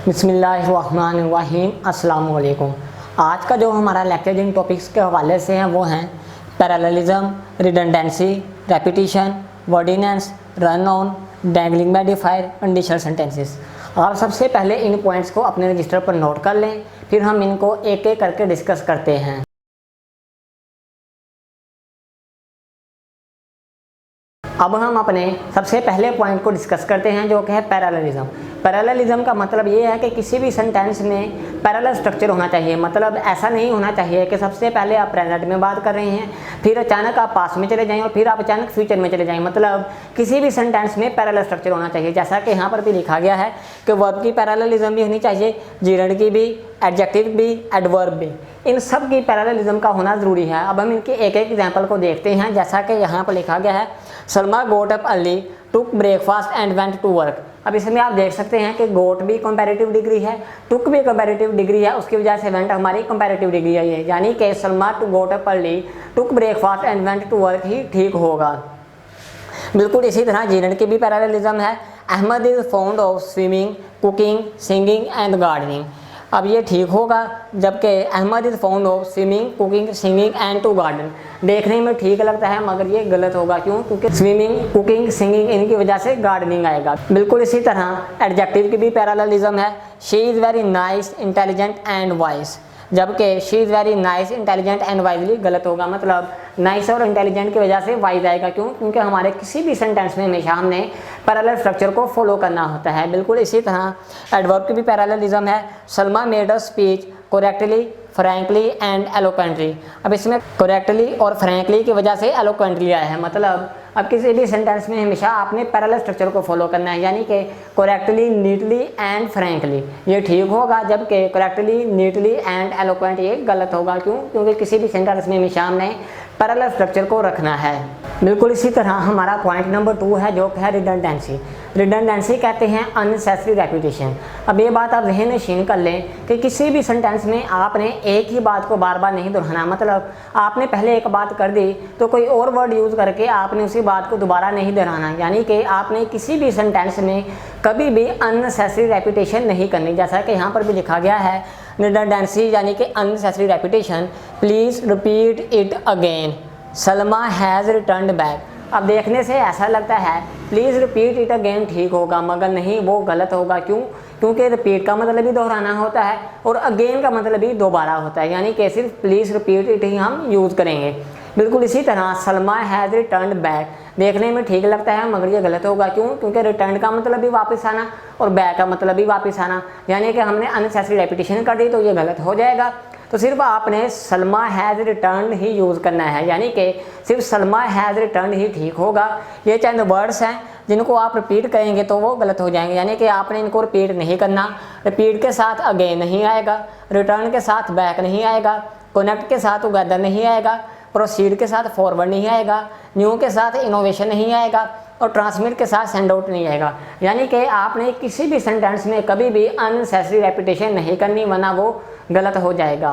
बिस्मिल्लाहिर्रहमानिर्रहीम अस्सलाम वालेकुम। आज का जो हमारा लेक्चर जिन टॉपिक्स के हवाले से हैं वो हैं parallelism, redundancy, repetition, wordiness, run on, dangling modifier, conditional sentences. आप सबसे पहले इन पॉइंट्स को अपने रजिस्टर पर नोट कर लें, फिर हम इनको एक एक करके डिस्कस करते हैं। अब हम अपने सबसे पहले पॉइंट को डिस्कस करते हैं जो कि है पैरेललिज्म। पैरेललिज्म का मतलब ये है कि किसी भी सेंटेंस में पैरेलल स्ट्रक्चर होना चाहिए। मतलब ऐसा नहीं होना चाहिए कि सबसे पहले आप प्रेजेंट में बात कर रहे हैं, फिर अचानक आप पास्ट में चले जाएं और फिर आप अचानक फ्यूचर में चले जाएं। मतलब किसी भी सेंटेंस में पैरेलल स्ट्रक्चर होना चाहिए। जैसा कि यहाँ पर भी लिखा गया है कि वर्ब की पैरेललिज्म भी होनी चाहिए, जिरंड की भी, एडजेक्टिव भी, एडवर्ब भी, इन सब की पैरेललिज्म का होना ज़रूरी है। अब हम इनके एक एक एग्जाम्पल को देखते हैं। जैसा कि यहाँ पर लिखा गया है, Salma got up early, took breakfast and went to work. अब इसमें आप देख सकते हैं कि गोट भी कंपैरेटिव डिग्री है, टुक भी कंपैरेटिव डिग्री है, उसकी वजह से वेंट हमारी कंपैरेटिव डिग्री है ये, यानी कि Salma to got up early, took breakfast and went to work ही ठीक होगा। बिल्कुल इसी तरह जिरंड की भी पैरेललिज्म है, Ahmed is found of swimming, cooking, singing and gardening. अब ये ठीक होगा, जबकि Ahmed is found of swimming, cooking, singing and to garden. देखने में ठीक लगता है मगर ये गलत होगा। क्यों? क्योंकि स्विमिंग, कुकिंग, सिंगिंग इनकी वजह से गार्डनिंग आएगा। बिल्कुल इसी तरह एडजेक्टिव की भी पैरेललिज्म है, she is very nice, intelligent and wise, जबकि she is very nice, intelligent and wisely गलत होगा। मतलब नाइस और इंटेलिजेंट की वजह से वाइज आएगा। क्यों? क्योंकि हमारे किसी भी सेंटेंस में हमेशा हमने पैरेलल स्ट्रक्चर को फॉलो करना होता है। बिल्कुल इसी तरह एडवर्ब की भी पैरेललिज्म है, Salma made a speech correctly, frankly and eloquently. अब इसमें करेक्टली और फ्रैंकली की वजह से एलोक्वेंटली आया है। मतलब अब किसी भी सेंटेंस में हमेशा आपने पैरेलल स्ट्रक्चर को फॉलो करना है, यानी कि करेक्टली, नीटली एंड फ्रैंकली ये ठीक होगा, जबकि करेक्टली, नीटली एंड एलोक्वेंट ये गलत होगा। क्यों? क्योंकि किसी भी सेंटेंस में हमेशा हमने पैरेलल स्ट्रक्चर को रखना है। बिल्कुल इसी तरह हमारा पॉइंट नंबर 2 है जो है रिडंडेंसी। रिडंडेंसी कहते हैं अननेसेसरी रेपिटेशन। अब ये बात आप ज़हन नशीन कर लें कि किसी भी सेंटेंस में आपने एक ही बात को बार बार नहीं दोहराना। मतलब आपने पहले एक बात कर दी तो कोई और वर्ड यूज़ करके आपने उसी बात को दोबारा नहीं दोहराना, यानी कि आपने किसी भी सेंटेंस में कभी भी अननेसेसरी रेपिटेशन नहीं करनी। जैसा कि यहाँ पर भी लिखा गया है, रिडंडेंसी यानी कि unnecessary repetition, please repeat it again, Salma has returned back. अब देखने से ऐसा लगता है प्लीज़ रिपीट इट अगेन ठीक होगा, मगर नहीं, वो गलत होगा। क्यों? क्योंकि रिपीट का मतलब ही दोहराना होता है और अगेन का मतलब ही दोबारा होता है, यानी कि सिर्फ प्लीज़ रिपीट इट ही हम यूज़ करेंगे। बिल्कुल इसी तरह सलमा हैज़ रिटर्न्ड बैक, देखने में ठीक लगता है मगर ये गलत होगा। क्यों? क्योंकि रिटर्न का मतलब भी वापस आना और बैक का मतलब भी वापस आना, यानी कि हमने अननेसेसरी रेपिटेशन कर दी तो ये गलत हो जाएगा। तो सिर्फ आपने Salma has return he use करना है, यानी कि सिर्फ सलमा हैज़ रिटर्न ही ठीक होगा। ये चंद वर्ड्स हैं जिनको आप रिपीट करेंगे तो वो गलत हो जाएंगे, यानी कि आपने इनको रिपीट नहीं करना। रिपीट के साथ अगेन नहीं आएगा, रिटर्न के साथ बैक नहीं आएगा, कनेक्ट के साथ टुगेदर नहीं आएगा, प्रोसीड के साथ फॉरवर्ड नहीं आएगा, न्यू के साथ इनोवेशन नहीं आएगा और ट्रांसमिट के साथ सेंड आउट नहीं आएगा। यानी कि आपने किसी भी सेंटेंस में कभी भी अननेसेसरी रेपिटेशन नहीं करनी, वरना वो गलत हो जाएगा।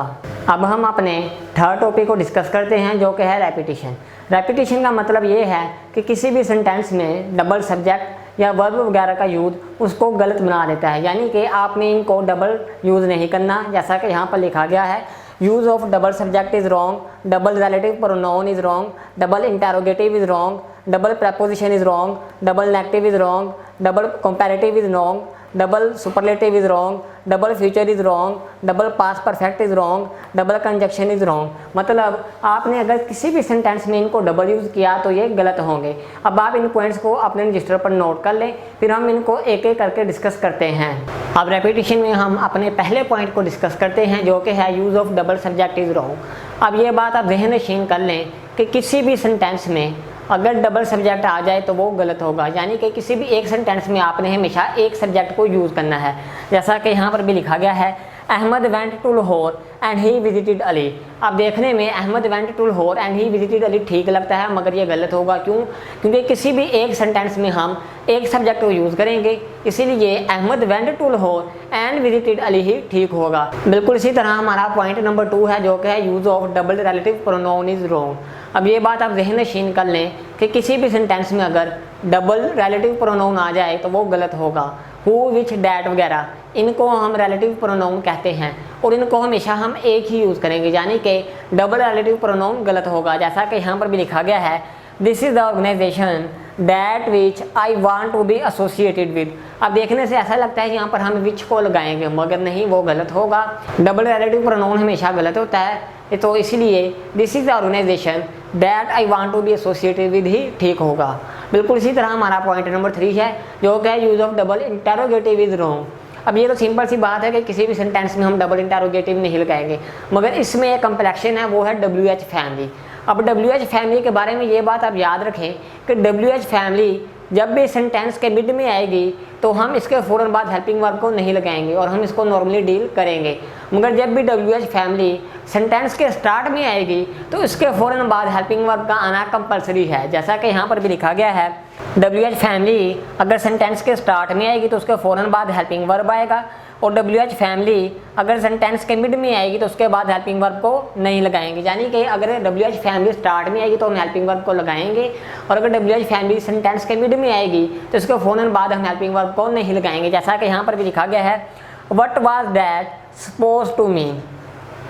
अब हम अपने थर्ड टॉपिक को डिस्कस करते हैं जो कि है रेपिटेशन। रेपिटेशन का मतलब ये है कि किसी भी सेंटेंस में डबल सब्जेक्ट या वर्ब वगैरह का यूज़ उसको गलत बना देता है, यानी कि आपने इनको डबल यूज़ नहीं करना। जैसा कि यहाँ पर लिखा गया है, use of double subject is wrong, double relative pronoun is wrong, double interrogative is wrong, double preposition is wrong, double negative is wrong, double comparative is wrong, double superlative is wrong, double future is wrong, double past perfect is wrong, double conjunction is wrong. मतलब आपने अगर किसी भी sentence में इनको double use किया तो ये गलत होंगे। अब आप इन पॉइंट्स को अपने रजिस्टर पर नोट कर लें, फिर हम इनको एक एक करके डिस्कस करते हैं। अब रेपिटेशन में हम अपने पहले पॉइंट को डिस्कस करते हैं जो कि है use of double subject is wrong. अब ये बात आप ज़हन नशीन कर लें कि किसी भी सेंटेंस में अगर डबल सब्जेक्ट आ जाए तो वो गलत होगा, यानी कि किसी भी एक सेंटेंस में आपने हमेशा एक सब्जेक्ट को यूज़ करना है। जैसा कि यहाँ पर भी लिखा गया है, Ahmed went to Lahore and he visited Ali. अब देखने में Ahmed went to Lahore and he visited Ali ठीक लगता है, मगर ये गलत होगा। क्यों? क्योंकि किसी भी एक सेंटेंस में हम एक सब्जेक्ट को यूज़ करेंगे, इसीलिए Ahmed went to Lahore and visited Ali ही ठीक होगा। बिल्कुल इसी तरह हमारा पॉइंट नंबर 2 है जो कि है use of double relative pronoun is wrong. अब ये बात आप ज़हन नशीन कर लें कि किसी भी सेंटेंस में अगर डबल रिलेटिव प्रोनाउन आ जाए तो वो गलत होगा। हु, विच, डैट वगैरह इनको हम रिलेटिव प्रोनाउन कहते हैं और इनको हमेशा हम एक ही यूज़ करेंगे, यानी कि डबल रिलेटिव प्रोनाउन गलत होगा। जैसा कि यहाँ पर भी लिखा गया है, this is the organisation that which I want to be associated with. अब देखने से ऐसा लगता है कि यहाँ पर हम विच को लगाएंगे, मगर नहीं, वो गलत होगा। डबल रिलेटिव प्रोनाउन हमेशा गलत होता है, तो इसीलिए this is the organisation that I want to be associated with ही ठीक होगा। बिल्कुल इसी तरह हमारा पॉइंट नंबर 3 है जो कि use of double interrogative is wrong. अब ये तो सिंपल सी बात है कि किसी भी सेंटेंस में हम डबल इंटरोगेटिव नहीं लगाएंगे, मगर इसमें एक कम्प्लेक्शन है, वो है WH फैमिली। अब WH फैमिली के बारे में ये बात आप याद रखें कि WH फैमिली जब भी सेंटेंस के मिड में आएगी तो हम इसके फ़ौरन बाद हेल्पिंग वर्ब को नहीं लगाएंगे और हम इसको नॉर्मली डील करेंगे। मगर जब भी WH फैमिली सेंटेंस के स्टार्ट में आएगी तो इसके फ़ौरन बाद हेल्पिंग वर्ब का आना कंपलसरी है। जैसा कि यहाँ पर भी लिखा गया है, WH फैमिली अगर सेंटेंस के स्टार्ट में आएगी तो उसके फ़ौरन बाद हेल्पिंग वर्ब आएगा, और WH फैमिली अगर सेंटेंस के मिड में आएगी तो उसके बाद हेल्पिंग वर्ब को नहीं लगाएंगे। यानी कि अगर WH फैमिली स्टार्ट में आएगी तो हम हेल्पिंग वर्ब को लगाएंगे, और अगर WH फैमिली सेंटेंस के मिड में आएगी तो उसके फ़ौरन बाद हम हेल्पिंग वर्ब को नहीं लगाएंगे। जैसा कि यहाँ पर भी लिखा गया है, what was that suppose to mean,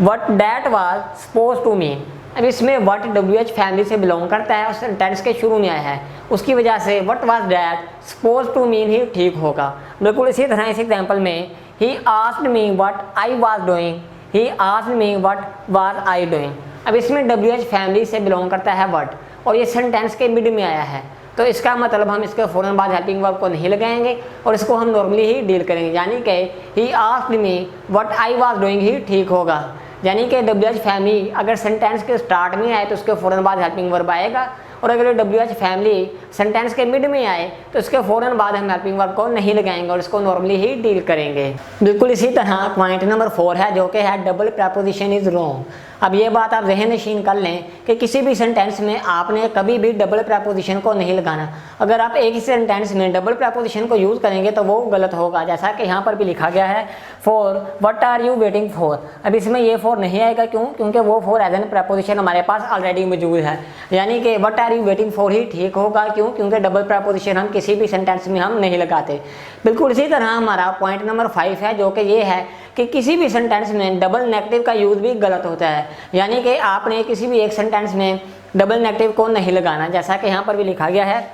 what that was suppose to mean. अब इसमें व्हाट WH फैमिली से बिलोंग करता है और सेंटेंस के शुरू में आया है, उसकी वजह से what was that suppose to mean ही ठीक होगा। बिल्कुल इसी तरह इस एग्जाम्पल में, he asked me what I was doing, he asked me what was I doing. अब इसमें WH फैमिली से बिलोंग करता है व्हाट, और ये सेंटेंस के मिड में आया है, तो इसका मतलब हम इसके फ़ौरन बाद हेल्पिंग वर्ब को नहीं लगाएंगे और इसको हम नॉर्मली ही डील करेंगे। यानी कि ही asked me what I was doing ही ठीक होगा। यानी कि WH फैमिली अगर सेंटेंस के स्टार्ट में आए तो उसके फ़ौरन बाद हेल्पिंग वर्ब आएगा, और अगर WH फैमिली सेंटेंस के मिड में आए तो उसके फ़ौरन बाद हम हेल्पिंग वर्ब को नहीं लगाएंगे और इसको नॉर्मली ही डील करेंगे। बिल्कुल इसी तरह पॉइंट नंबर 4 है जो कि है डबल प्रपोजिशन इज़ रॉन्ग। अब ये बात आप ज़हन नशीन कर लें कि किसी भी सेंटेंस में आपने कभी भी डबल प्रपोजिशन को नहीं लगाना। अगर आप एक ही सेंटेंस में डबल प्रपोजिशन को यूज़ करेंगे तो वो गलत होगा। जैसा कि यहाँ पर भी लिखा गया है, for what are you waiting for. अब इसमें ये फॉर नहीं आएगा, क्यों? क्योंकि वो फॉर एज एन प्रपोजिशन हमारे पास ऑलरेडी मौजूद है। यानी कि what are you waiting for ही ठीक होगा, क्यों? क्योंकि डबल प्रपोजिशन हम किसी भी सेंटेंस में हम नहीं लगाते। बिल्कुल इसी तरह हमारा पॉइंट नंबर 5 है जो कि ये है कि किसी भी सेंटेंस में डबल नेगेटिव का यूज़ भी गलत होता है। यानी कि आपने किसी भी एक सेंटेंस में डबल नेगेटिव को नहीं लगाना। जैसा कि यहाँ पर भी लिखा गया है,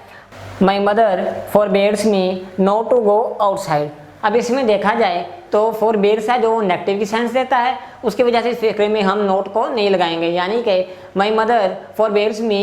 my mother forbids me not to go outside. अब इसमें देखा जाए तो फॉरबिड्स है जो नेगेटिव की सेंस देता है, उसकी वजह से इस फिक्रे में हम नोट को नहीं लगाएंगे। यानी कि my mother forbids me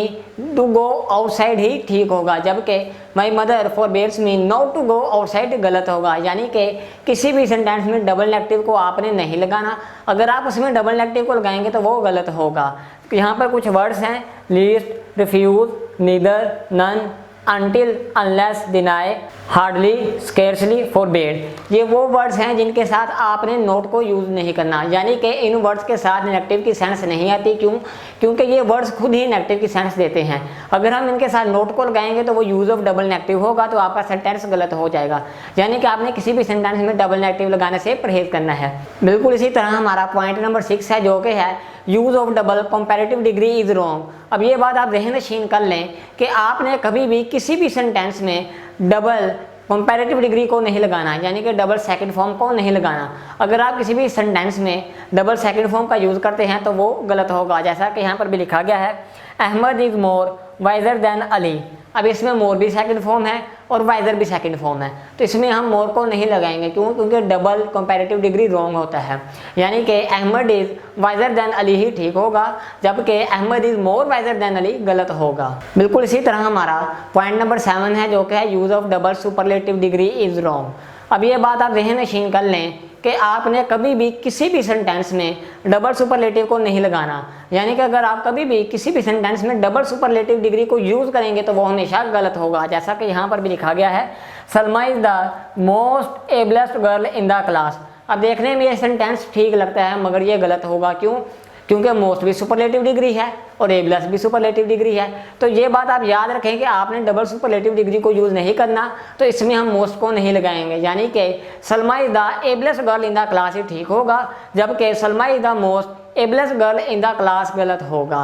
to go outside ही ठीक होगा, जबकि my mother forbids me not to go outside गलत होगा। यानी कि किसी भी सेंटेंस में डबल नेगेटिव को आपने नहीं लगाना। अगर आप उसमें डबल नेगेटिव को लगाएंगे तो वो गलत होगा। यहाँ पर कुछ वर्ड्स हैं, least, refuse, neither, none, until, unless, deny, hardly, scarcely, forbade। ये वो वर्ड्स हैं जिनके साथ आपने नोट को यूज़ नहीं करना। यानी कि इन वर्ड्स के साथ नेगेटिव की सेंस नहीं आती। क्यों? क्योंकि ये वर्ड्स खुद ही नेगेटिव की सेंस देते हैं। अगर हम इनके साथ नोट को लगाएंगे तो वो यूज़ ऑफ डबल नेगेटिव होगा, तो आपका सेंटेंस गलत हो जाएगा। यानी कि आपने किसी भी सेंटेंस में डबल नेगेटिव लगाने से परहेज करना है। बिल्कुल इसी तरह हमारा पॉइंट नंबर 6 है जो कि है use of double comparative degree is wrong. अब ये बात आप ज़हन नशीन कर लें कि आपने कभी भी किसी भी सेंटेंस में डबल कंपैरेटिव डिग्री को नहीं लगाना, यानी कि डबल सेकंड फॉर्म को नहीं लगाना। अगर आप किसी भी सेंटेंस में डबल सेकंड फॉर्म का यूज़ करते हैं तो वो गलत होगा। जैसा कि यहाँ पर भी लिखा गया है, Ahmed is more wiser than Ali. अब इसमें मोर भी सेकंड फॉर्म है और वाइजर भी सेकंड फॉर्म है, तो इसमें हम मोर को नहीं लगाएंगे। क्यों? क्योंकि डबल कंपैरेटिव डिग्री रॉन्ग होता है। यानी कि Ahmed is wiser than Ali ही ठीक होगा, जबकि Ahmed is more wiser than Ali गलत होगा। बिल्कुल इसी तरह हमारा पॉइंट नंबर 7 है जो कि है use of double superlative degree is wrong. अब ये बात आप ज़हन नशीन कर लें कि आपने कभी भी किसी भी सेंटेंस में डबल सुपरलेटिव को नहीं लगाना। यानी कि अगर आप कभी भी किसी भी सेंटेंस में डबल सुपरलेटिव डिग्री को यूज़ करेंगे तो वो हमेशा गलत होगा। जैसा कि यहाँ पर भी लिखा गया है, Salma is the most ablest girl in the class. अब देखने में ये सेंटेंस ठीक लगता है, मगर ये गलत होगा। क्यों? क्योंकि मोस्ट भी सुपरलेटिव डिग्री है और एबलेस भी सुपरलेटिव डिग्री है। तो ये बात आप याद रखें कि आपने डबल सुपरलेटिव डिग्री को यूज़ नहीं करना, तो इसमें हम मोस्ट को नहीं लगाएंगे। यानी कि Salma is the ablest girl in the class ही ठीक होगा, जबकि Salma is the most ablest girl in the class गलत होगा।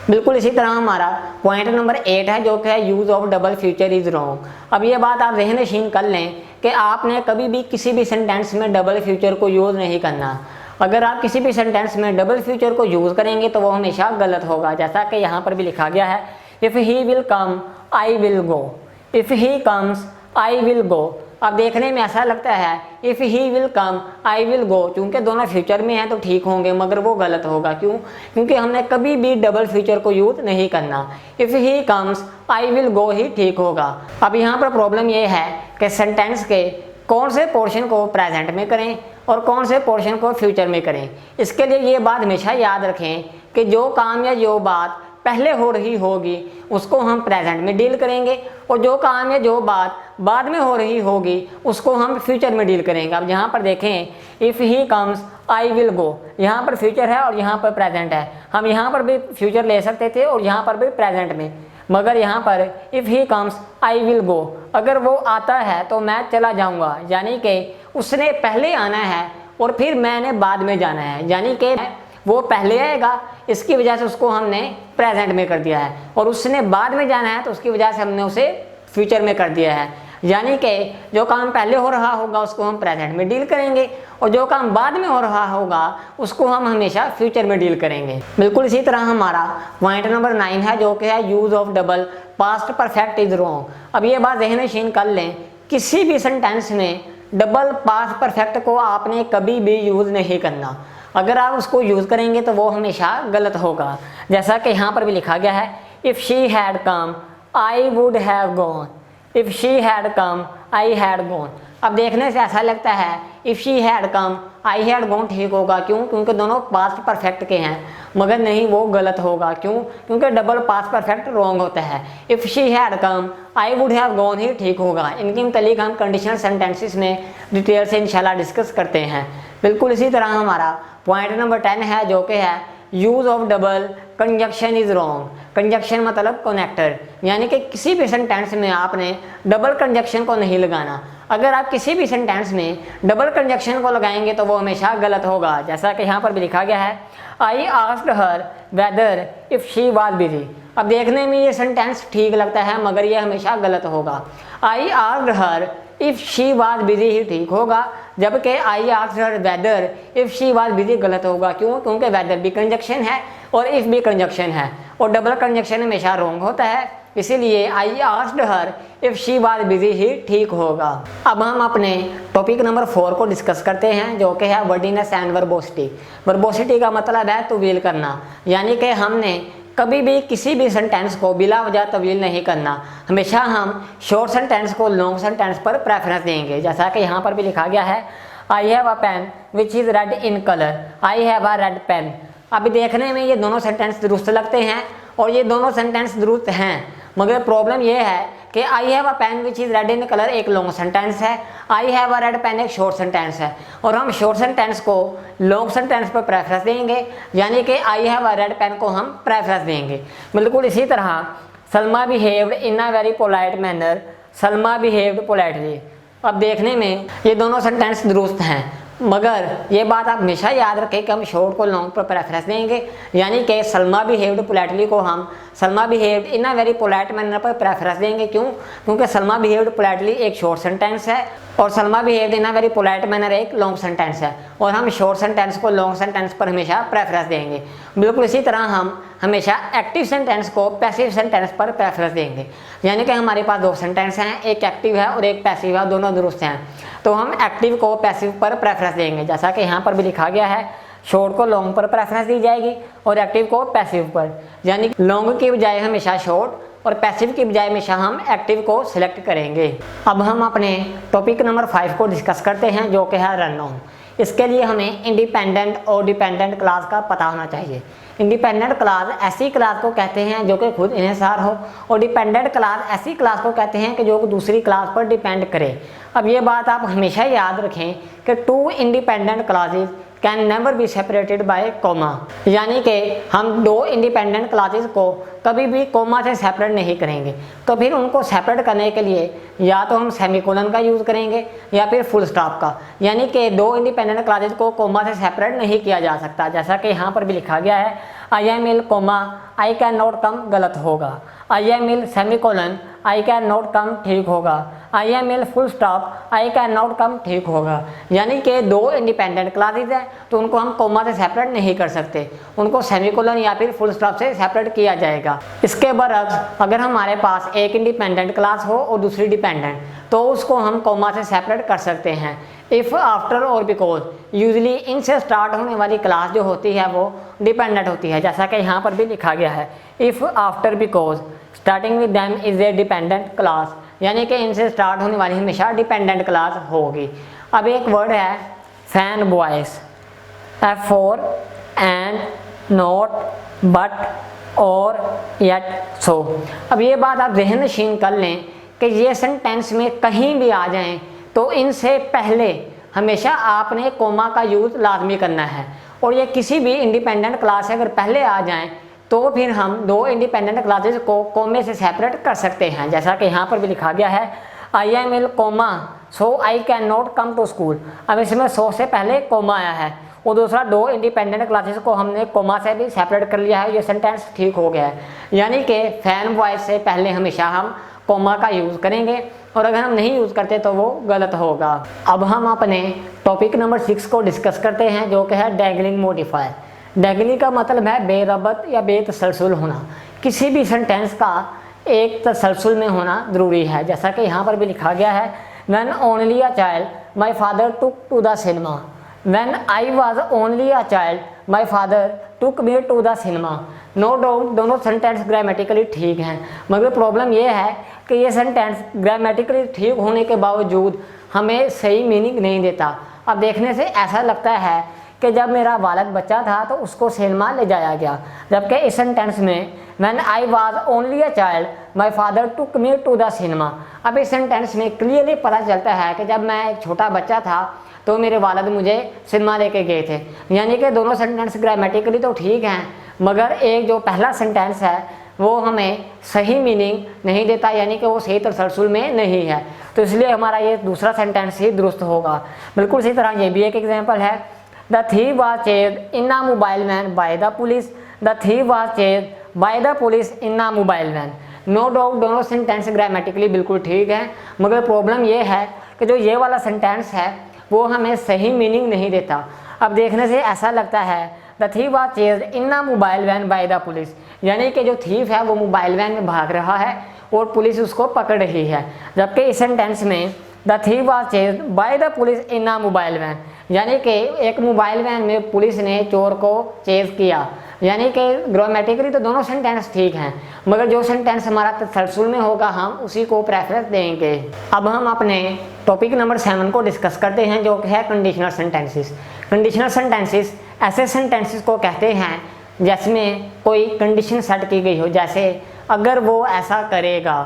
बिल्कुल इसी तरह हमारा पॉइंट नंबर 8 है जो कि है use of double future is wrong. अब ये बात आप ज़हन नशीन कर लें कि आपने कभी भी किसी भी सेंटेंस में डबल फ्यूचर को यूज़ नहीं करना। अगर आप किसी भी सेंटेंस में डबल फ्यूचर को यूज़ करेंगे तो वो हमेशा गलत होगा, जैसा कि यहाँ पर भी लिखा गया है, if he will come I will go, if he comes I will गो। अब देखने में ऐसा लगता है if he will come I will गो, क्योंकि दोनों फ्यूचर में हैं तो ठीक होंगे, मगर वो गलत होगा। क्यों? क्योंकि हमने कभी भी डबल फ्यूचर को यूज़ नहीं करना। If he comes I will go ही ठीक होगा। अब यहाँ पर प्रॉब्लम ये है कि सेंटेंस के कौन से पोर्शन को प्रेजेंट में करें और कौन से पोर्शन को फ्यूचर में करें। इसके लिए ये बात हमेशा याद रखें कि जो काम या जो बात पहले हो रही होगी उसको हम प्रेजेंट में डील करेंगे, और जो काम या जो बात बाद में हो रही होगी उसको हम फ्यूचर में डील करेंगे। अब यहाँ पर देखें, if he comes I will गो, यहाँ पर फ्यूचर है और यहाँ पर प्रेजेंट है। हम यहाँ पर भी फ्यूचर ले सकते थे और यहाँ पर भी प्रेजेंट में, मगर यहाँ पर if he comes I will गो, अगर वो आता है तो मैं चला जाऊँगा, यानी कि उसने पहले आना है और फिर मैंने बाद में जाना है, यानी कि वो पहले आएगा, इसकी वजह से उसको हमने प्रेजेंट में कर दिया है, और उसने बाद में जाना है तो उसकी वजह से हमने उसे फ्यूचर में कर दिया है। यानी कि जो काम पहले हो रहा होगा उसको हम प्रेजेंट में डील करेंगे, और जो काम बाद में हो रहा होगा उसको हम हमेशा फ्यूचर में डील करेंगे। बिल्कुल इसी तरह हमारा पॉइंट नंबर 9 है, जो कि है use of double past perfect is wrong. अब ये बात ज़हन नशीन कर लें, किसी भी सेंटेंस में डबल पास्ट परफेक्ट को आपने कभी भी यूज़ नहीं करना। अगर आप उसको यूज़ करेंगे तो वो हमेशा गलत होगा, जैसा कि यहाँ पर भी लिखा गया है, if she had come I would have gone, if she had come I had gone. अब देखने से ऐसा लगता है if she had come I had gone ठीक होगा। क्यों? क्योंकि दोनों पास्ट परफेक्ट के हैं, मगर नहीं, वो गलत होगा। क्यों? क्योंकि डबल पास्ट परफेक्ट रॉन्ग होता है। If she had come I would have gone ही ठीक होगा। इनकी मुतालिक हम कंडीशनल सेंटेंसेस में डिटेल से इंशाल्लाह डिस्कस करते हैं। बिल्कुल इसी तरह हमारा पॉइंट नंबर 10 है, जो कि है use of double conjunction is wrong. Conjunction मतलब कनेक्टर, यानी कि किसी भी सेंटेंस में आपने डबल कंजक्शन को नहीं लगाना। अगर आप किसी भी सेंटेंस में डबल कंजक्शन को लगाएंगे तो वो हमेशा गलत होगा, जैसा कि यहाँ पर भी लिखा गया है, I asked her whether if she was busy. अब देखने में ये सेंटेंस ठीक लगता है, मगर ये हमेशा गलत होगा। I asked her if she was busy ही ठीक होगा, जबकि I asked her whether if she was busy गलत होगा। क्यों? क्योंकि वेदर भी कंजक्शन है और इफ़ भी कंजक्शन है, और डबल कंजक्शन हमेशा रॉन्ग होता है, इसीलिए I asked her if she was busy ही ठीक होगा। अब हम अपने टॉपिक नंबर 4 को डिस्कस करते हैं, जो कि है वर्डिनेस एंड वर्बोसिटी। वर्बोसिटी का मतलब है तवील करना, यानी कि हमने कभी भी किसी भी सेंटेंस को बिला वजह तवील नहीं करना। हमेशा हम शॉर्ट सेंटेंस को लॉन्ग सेंटेंस पर प्रेफरेंस देंगे, जैसा कि यहाँ पर भी लिखा गया है, I have a pen which is red in colour, I have a red pen. अभी देखने में ये दोनों सेंटेंस दुरुस्त लगते हैं और ये दोनों सेंटेंस दुरुस्त हैं, मगर प्रॉब्लम ये है कि I have a pen which is red in colour एक लॉन्ग सेंटेंस है, I have a red pen एक शॉर्ट सेंटेंस है, और हम शॉर्ट सेंटेंस को लॉन्ग सेंटेंस पर प्रेफरेंस देंगे, यानी कि I have a red pen को हम प्रेफरेंस देंगे। बिल्कुल इसी तरह Salma behaved in a very polite manner, Salma behaved politely. अब देखने में ये दोनों सेंटेंस दुरुस्त हैं, मगर ये बात आप हमेशा याद रखें कि हम शॉर्ट को लॉन्ग पर प्रेफरेंस देंगे, यानी कि सलमा बिहेव्ड पोलाइटली को हम Salma behaved in a very polite manner पर प्रेफरेंस देंगे। क्यों? क्योंकि सलमा बिहेव्ड पोलाइटली एक शॉर्ट सेंटेंस है और Salma behaved in a very polite manner एक लॉन्ग सेंटेंस है, और हम शॉर्ट सेंटेंस को लॉन्ग सेंटेंस पर हमेशा प्रेफरेंस देंगे। बिल्कुल इसी तरह हम हमेशा एक्टिव सेंटेंस को पैसिव सेंटेंस पर प्रेफरेंस देंगे, यानी कि हमारे पास दो सेंटेंस हैं, एक एक्टिव है और एक पैसिव है, दोनों दुरुस्त हैं, तो हम एक्टिव को पैसिव पर प्रेफरेंस देंगे, जैसा कि यहाँ पर भी लिखा गया है, शॉर्ट को लॉन्ग पर प्रेफरेंस दी जाएगी और एक्टिव को पैसिव पर, यानी लॉन्ग की बजाय हमेशा शॉर्ट और पैसिव की बजाय हमेशा हम एक्टिव को सिलेक्ट करेंगे। अब हम अपने टॉपिक नंबर 5 को डिस्कस करते हैं, जो कि है रन ऑन। इसके लिए हमें इंडिपेंडेंट और डिपेंडेंट क्लास का पता होना चाहिए। इंडिपेंडेंट क्लास ऐसी क्लास को कहते हैं जो कि खुद इन्हिसार हो, और डिपेंडेंट क्लास ऐसी क्लास को कहते हैं कि जो दूसरी क्लास पर डिपेंड करे। अब ये बात आप हमेशा याद रखें कि 2 independent clauses can never be separated by comma, यानी कि हम 2 इंडिपेंडेंट क्लासेस को कभी भी कोमा से सेपरेट नहीं करेंगे। तो फिर उनको सेपरेट करने के लिए या तो हम सेमीकोलन का यूज़ करेंगे या फिर फुल स्टॉप का, यानी कि 2 इंडिपेंडेंट क्लासेस को कोमा से सेपरेट नहीं किया जा सकता, जैसा कि यहाँ पर भी लिखा गया है, I am ill comma I can not come गलत होगा, I am ill semicolon I can not come ठीक होगा। I am ill full stop I can not come ठीक होगा। यानी कि दो इंडिपेंडेंट क्लासेज हैं तो उनको हम कोमा से सेपरेट नहीं कर सकते, उनको सेमीकोलन या फिर फुल स्टॉप से सेपरेट किया जाएगा। इसके बरक्स अगर हमारे पास एक इंडिपेंडेंट क्लास हो और दूसरी डिपेंडेंट तो उसको हम कोमा से सेपरेट कर सकते हैं। इफ़, आफ्टर और बिकॉज, यूजली इनसे स्टार्ट होने वाली क्लास जो होती है वो डिपेंडेंट होती है, जैसा कि यहाँ पर भी लिखा गया है if, after, because starting with them is a dependent class, यानी कि इनसे स्टार्ट होने वाली हमेशा डिपेंडेंट क्लास होगी। अब एक वर्ड है fan boys, F for and, not, but, और, येट, सो। अब ये बात आप ज़हन नशीन कर लें कि ये सेंटेंस में कहीं भी आ जाएं तो इनसे पहले हमेशा आपने कोमा का यूज़ लाजमी करना है, और ये किसी भी इंडिपेंडेंट क्लास से अगर पहले आ जाएं तो फिर हम दो इंडिपेंडेंट क्लासेस को कोमे से सेपरेट कर सकते हैं, जैसा कि यहाँ पर भी लिखा गया है I am ill comma so I can not come to school. अब इसमें सो से पहले कोमा आया है और दूसरा दो इंडिपेंडेंट क्लासेस को हमने कोमा से भी सेपरेट कर लिया है, ये सेंटेंस ठीक हो गया है। यानी कि फैन बॉयज से पहले हमेशा हम कोमा का यूज़ करेंगे और अगर हम नहीं यूज़ करते तो वो गलत होगा। अब हम अपने टॉपिक नंबर 6 को डिस्कस करते हैं जो कि है डैंगलिंग मॉडिफायर। डैंगलिंग का मतलब है बेरबत या बेतसलसल होना, किसी भी सेंटेंस का एक तसलसल में होना ज़रूरी है, जैसा कि यहाँ पर भी लिखा गया है when only a child my father took to the cinema, when I was only a child my father took me to the cinema. No doubt दोनों सेंटेंस ग्रामेटिकली ठीक हैं, मगर प्रॉब्लम यह है कि ये सेंटेंस ग्रामेटिकली ठीक होने के बावजूद हमें सही मीनिंग नहीं देता। अब देखने से ऐसा लगता है कि जब मेरा वालिद बच्चा था तो उसको सिनेमा ले जाया गया, जबकि इस सेंटेंस में when I was only a child my father took me to the cinema. अब इस सेंटेंस में क्लियरली पता चलता है कि जब मैं एक छोटा बच्चा था तो मेरे वालिद मुझे सिनेमा लेके गए थे। यानी कि दोनों सेंटेंस ग्रामेटिकली तो ठीक हैं, मगर एक जो पहला सेंटेंस है वो हमें सही मीनिंग नहीं देता, यानी कि वो सही तसलसल में नहीं है, तो इसलिए हमारा ये दूसरा सेंटेंस ही दुरुस्त होगा। बिल्कुल इसी तरह ये भी एक एग्जांपल है the thief was chased in a mobile van by the police, the thief was chased by the police in a mobile van. No doubt दोनों सेंटेंस ग्रामेटिकली बिल्कुल ठीक है, मगर प्रॉब्लम ये है कि जो ये वाला सेंटेंस है वो हमें सही मीनिंग नहीं देता। अब देखने से ऐसा लगता है the thief was chased in a mobile van by the police, यानी कि जो थीफ है वो मोबाइल वैन में भाग रहा है और पुलिस उसको पकड़ रही है, जबकि इस सेंटेंस में the thief was chased by the police in a mobile van, यानी कि एक मोबाइल वैन में पुलिस ने चोर को चेज किया। यानी कि ग्रामेटिकली तो दोनों सेंटेंस ठीक हैं, मगर जो सेंटेंस हमारा तसलसल में होगा हम उसी को प्रेफरेंस देंगे। अब हम अपने टॉपिक नंबर 7 को डिस्कस करते हैं जो कि है कंडीशनल सेंटेंसेस। कंडीशनल सेंटेंसेस ऐसे सेंटेंसेस को कहते हैं जिसमें कोई कंडीशन सेट की गई हो, जैसे अगर वो ऐसा करेगा,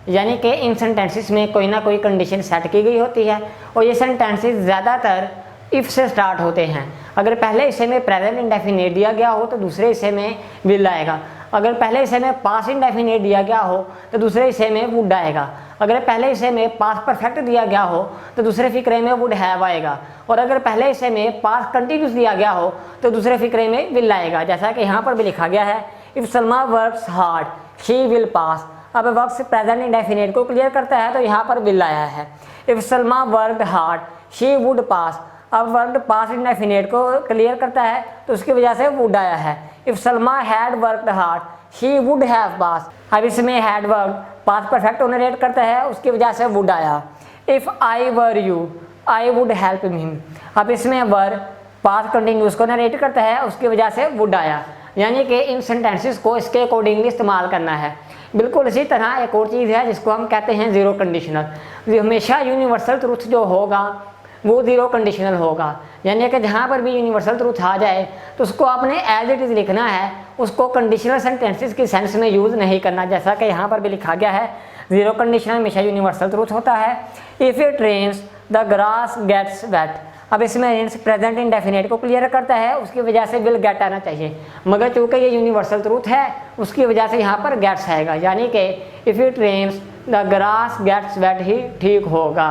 यानी कि इन सेंटेंसेस में कोई ना कोई कंडीशन सेट की गई होती है और ये सेंटेंसेस ज़्यादातर इफ़ से स्टार्ट होते हैं। अगर पहले हिस्से में प्रेजेंट इंडेफिनिट दिया गया हो तो दूसरे हिस्से में विल आएगा, अगर पहले हिस्से में पास्ट इंडेफिनिट दिया गया हो तो दूसरे हिस्से में वुड आएगा, अगर पहले हिस्से में पास्ट परफेक्ट दिया गया हो तो दूसरे फिक्रे में वुड हैव आएगा, और अगर पहले हिस्से में पास्ट कंटिन्यूस दिया गया हो तो दूसरे फिक्रे में विल आएगा, जैसा कि यहाँ पर भी लिखा गया है if Salma works hard she will pass. अब वर्क्स प्रेजेंट इंडेफिनिट को क्लियर करता है तो यहाँ पर विल आया है। If Salma worked hard she would पास, अब वर्ड पास्ट इंडेफिनिट को क्लियर करता है तो उसकी वजह से वुड आया है। If Salma had worked hard she would have pass, अब इसमें had work past perfect narrate करता है उसकी वजह से वुड आया। If I were you I would help him, अब इसमें वर पास्ट कंटिन्यूस को नरेट करता है उसकी वजह से वुड आया। यानी कि इन सेंटेंसेस को इसके अकॉर्डिंगली इस्तेमाल करना है। बिल्कुल इसी तरह एक और चीज़ है जिसको हम कहते हैं ज़ीरो कंडीशनल। हमेशा यूनिवर्सल ट्रूथ जो होगा वो ज़ीरो कंडीशनल होगा, यानी कि जहाँ पर भी यूनिवर्सल ट्रूथ आ जाए तो उसको आपने एज इट इज़ लिखना है, उसको कंडीशनल सेंटेंसेस की सेंस में यूज़ नहीं करना, जैसा कि यहाँ पर भी लिखा गया है ज़ीरो कंडीशनल हमेशा यूनिवर्सल ट्रूथ होता है। If it rains the grass gets wet, अब इसमें रेन्स प्रेजेंट इंडेफिनिट को क्लियर करता है उसकी वजह से विल गेट आना चाहिए, मगर चूँकि ये यूनिवर्सल ट्रूथ है उसकी वजह से यहाँ पर गेट्स आएगा, यानी कि if it rains the grass gets wet ही ठीक होगा।